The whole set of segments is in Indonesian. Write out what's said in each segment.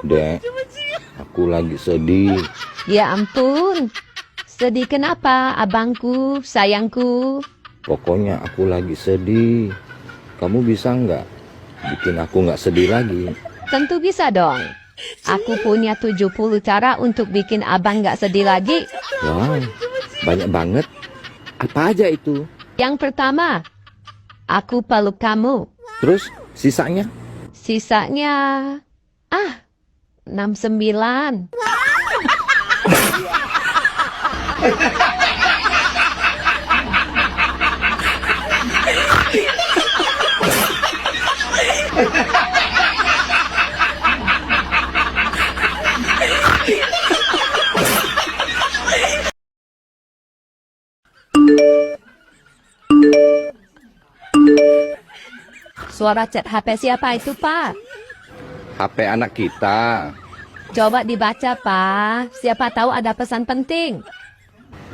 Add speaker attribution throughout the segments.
Speaker 1: Dek, aku lagi sedih.
Speaker 2: Ya ampun. Sedih kenapa, abangku, sayangku?
Speaker 1: Pokoknya aku lagi sedih. Kamu bisa nggak bikin aku nggak sedih lagi?
Speaker 2: Tentu bisa dong. Aku punya 70 cara untuk bikin abang gak sedih lagi.
Speaker 1: Wow, banyak banget. Apa aja itu?
Speaker 2: Yang pertama, aku peluk kamu.
Speaker 1: Terus sisanya?
Speaker 2: Sisanya, 69. Suara chat HP siapa itu, Pak?
Speaker 1: HP anak kita.
Speaker 2: Coba dibaca, Pak. Siapa tahu ada pesan penting.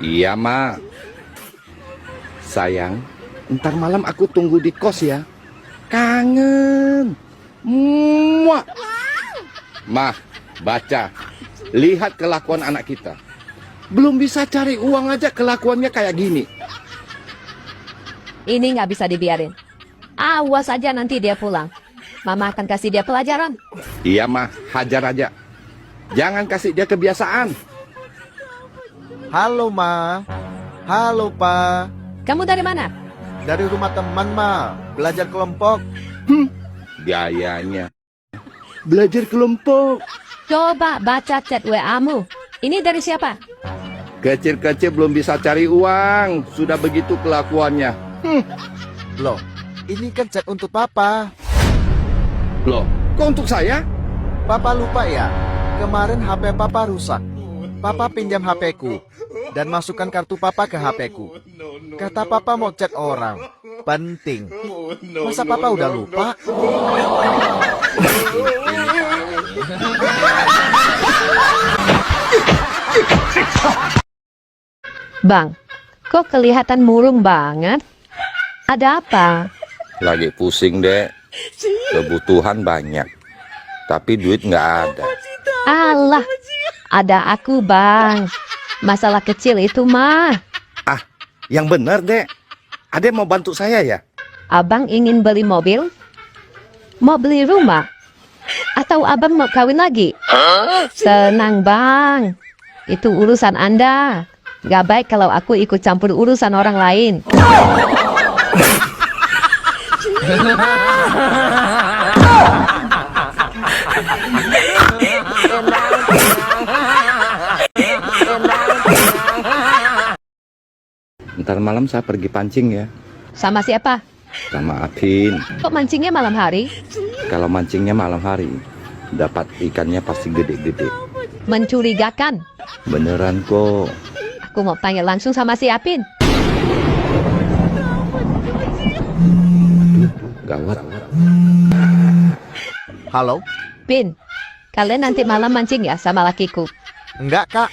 Speaker 1: Iya, Ma. Sayang, ntar malam aku tunggu di kos ya. Kangen. Muak. Ma, baca. Lihat kelakuan anak kita. Belum bisa cari uang aja kelakuannya kayak gini.
Speaker 2: Ini nggak bisa dibiarin. Awas aja nanti dia pulang. Mama akan kasih dia pelajaran.
Speaker 1: Iya, Ma. Hajar aja. Jangan kasih dia kebiasaan.
Speaker 3: Halo, Ma. Halo, Pa.
Speaker 2: Kamu dari mana?
Speaker 3: Dari rumah teman, Ma. Belajar kelompok.
Speaker 1: Gayanya. Belajar kelompok.
Speaker 2: Coba baca chat WA-mu. Ini dari siapa?
Speaker 1: Kecil-kecil belum bisa cari uang. Sudah begitu kelakuannya.
Speaker 3: Loh, ini kan chat untuk Papa.
Speaker 1: Loh, kok untuk saya?
Speaker 3: Papa lupa ya? Kemarin HP Papa rusak. Papa pinjam HP-ku dan masukkan kartu Papa ke HP-ku. Kata Papa mau chat orang. Penting. Masa Papa udah lupa?
Speaker 2: Bang, kok kelihatan murung banget? Ada apa?
Speaker 1: Lagi pusing, Dek. Kebutuhan banyak. Tapi duit nggak ada.
Speaker 2: Alah, ada aku, Bang. Masalah kecil itu mah.
Speaker 1: Ah, yang benar, Dek. Adek mau bantu saya ya?
Speaker 2: Abang ingin beli mobil? Mau beli rumah? Atau abang mau kawin lagi? Senang, Bang. Itu urusan Anda. Gak baik kalau aku ikut campur urusan orang lain.
Speaker 1: Ntar malam saya pergi pancing ya.
Speaker 2: Sama siapa?
Speaker 1: Sama Apin.
Speaker 2: Kok mancingnya malam hari?
Speaker 1: Kalau mancingnya malam hari, dapat ikannya pasti gede-gede.
Speaker 2: Mencurigakan.
Speaker 1: Beneran kok.
Speaker 2: Aku mau tanya langsung sama si Apin.
Speaker 1: Gawat.
Speaker 3: Halo?
Speaker 2: Pin, kalian nanti malam mancing ya sama lakiku?
Speaker 3: Enggak, Kak.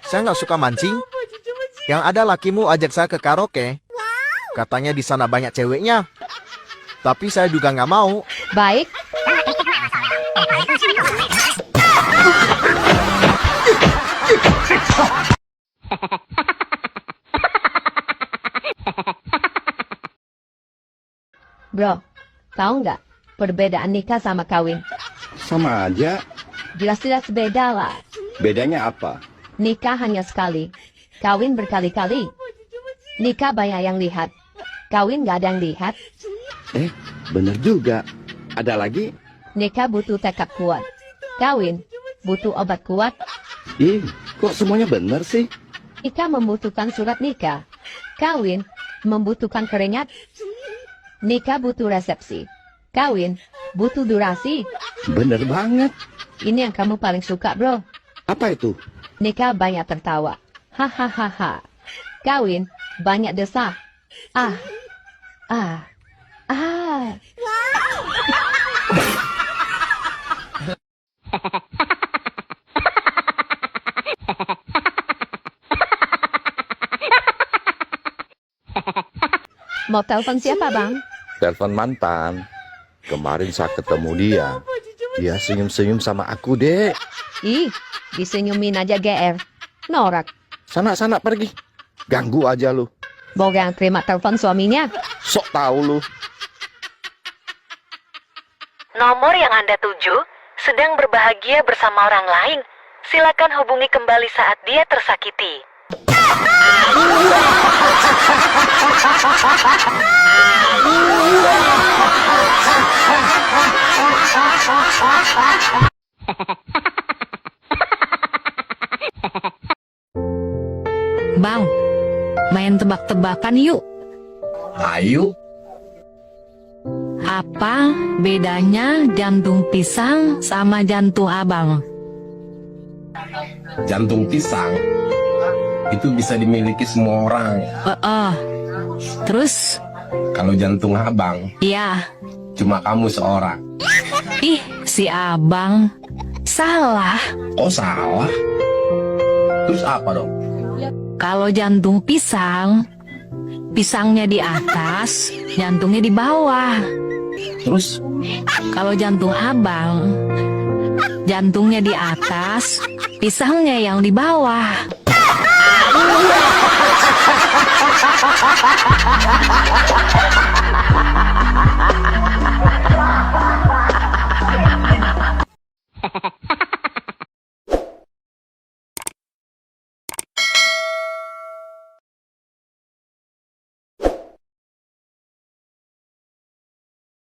Speaker 3: Saya nggak suka mancing. Yang ada lakimu ajak saya ke karaoke. Katanya di sana banyak ceweknya. Tapi saya juga nggak mau.
Speaker 2: Baik. Bro, tahu nggak perbedaan nikah sama kawin?
Speaker 1: Sama aja.
Speaker 2: Jelas-jelas beda lah.
Speaker 1: Bedanya apa?
Speaker 2: Nikah hanya sekali, kawin berkali-kali. Nikah banyak yang lihat, kawin nggak ada yang lihat.
Speaker 1: Bener juga. Ada lagi?
Speaker 2: Nikah butuh tekad kuat, kawin butuh obat kuat.
Speaker 1: Ih, kok semuanya bener sih?
Speaker 2: Nikah membutuhkan surat nikah, kawin membutuhkan keringat. Nikah butuh resepsi, kawin butuh durasi.
Speaker 1: Bener banget.
Speaker 2: Ini yang kamu paling suka, bro.
Speaker 1: Apa itu?
Speaker 2: Nikah banyak tertawa, hahaha. Kawin banyak desah, ah, ah, ah. Mau telepon siapa, Bang?
Speaker 1: Telepon mantan. Kemarin saya ketemu dia. Dia senyum-senyum sama aku, Dek.
Speaker 2: Ih, disenyumin aja GR. Norak.
Speaker 1: Sana pergi. Ganggu aja lu.
Speaker 2: Bogang terima telepon suaminya.
Speaker 1: Sok tahu lu.
Speaker 4: Nomor yang Anda tuju sedang berbahagia bersama orang lain. Silakan hubungi kembali saat dia tersakiti.
Speaker 5: Bang, main tebak-tebakan yuk.
Speaker 6: Ayo,
Speaker 5: Apa bedanya jantung pisang sama jantung abang?
Speaker 6: jantung pisang itu bisa dimiliki semua orang.
Speaker 5: Terus,
Speaker 6: Kalau jantung abang,
Speaker 5: ya,
Speaker 6: cuma kamu seorang.
Speaker 5: ih si abang salah.
Speaker 6: Oh salah? Terus apa dong?
Speaker 5: Kalau jantung pisang, pisangnya di atas, jantungnya di bawah.
Speaker 6: Terus
Speaker 5: Kalau jantung abang, jantungnya di atas, pisangnya yang di bawah.